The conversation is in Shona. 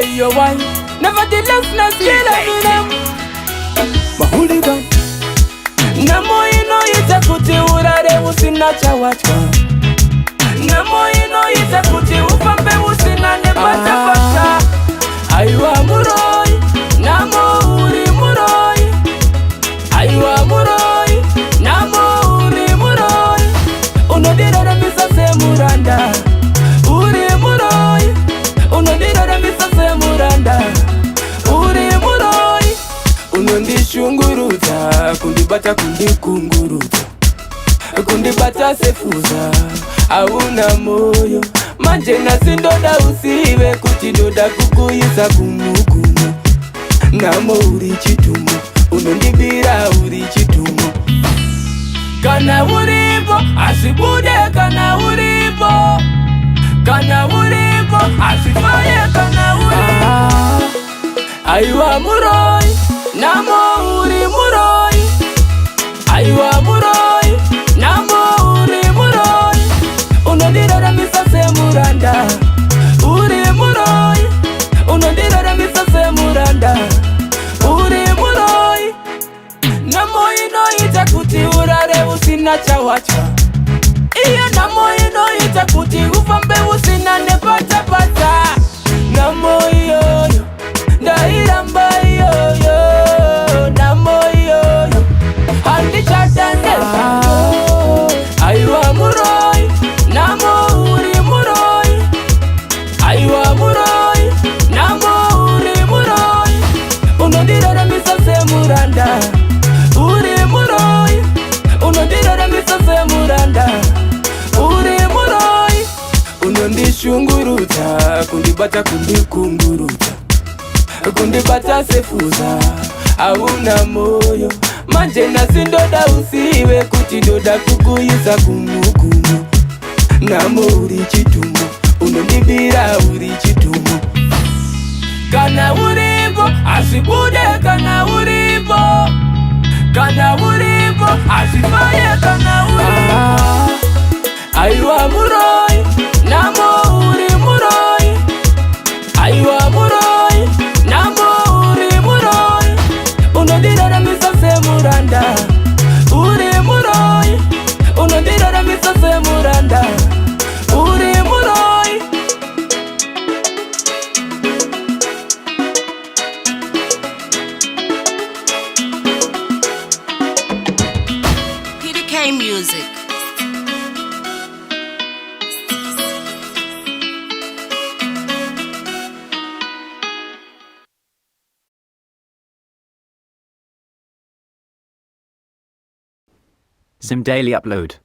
say your why. Nevertheless, na still loving them. Mahooligan. Namo ino itakuti urare usina chawachwa. Namo ino itakuti ufambe usina nepata pata. Aywa muroi, namo uri muroi. Aywa muroi, namo uri muroi. Unodira na misa se muranda. Uri muroi. Unodira na misa se muranda. Uri muroi. Unondishunguruta, kundibata kundikunguruta. Kundibata sefuza, hauna moyo. Manje na sindoda usiwe kutidoda kukuyisa kumukumu. Namo uri chitumu, unondibira uri chitumu. Kana uripo, asibude kana uripo. Kana uripo, asifaye kana uripo. Aywa muroi, namo uri muroi. Aywa muroi, namo uri muroi. Unodira na misa se muranda. Uri muroi. Unodira na misa se muranda. Uri muroi. Namo ino itakuti urare usina chawacha. Iya namo ino itakuti ufambe usina nepata pata. Namo yoyo, ndairamba yoyo. Namo yoyo, handi chatane yoyo. Aywa muroi, namo uri muroi. Aywa muroi, namo uri muroi. Unodira na misa se muranda. Uri muroi. Unodira na misa se muranda. Uri muroi. Unondishunguruta, kundibata kundikunguruta. Kundibata sefuza, hauna moyo. Manje na sindoda usiwe kutidoda kukuyisa kumukumu. Namo uri chitumu, unondibira uri chitumu. Kana uripo, asibude kana uripo. Kana uripo, asifaye kana uripo. Aywa muroi, namo uri muroi. Aywa muroi, namo uri muroi. Unodira na misa se muranda. Uri muroi. Unodira na misa se muranda. Uri muroi. PDK Music. Zim Daily Upload.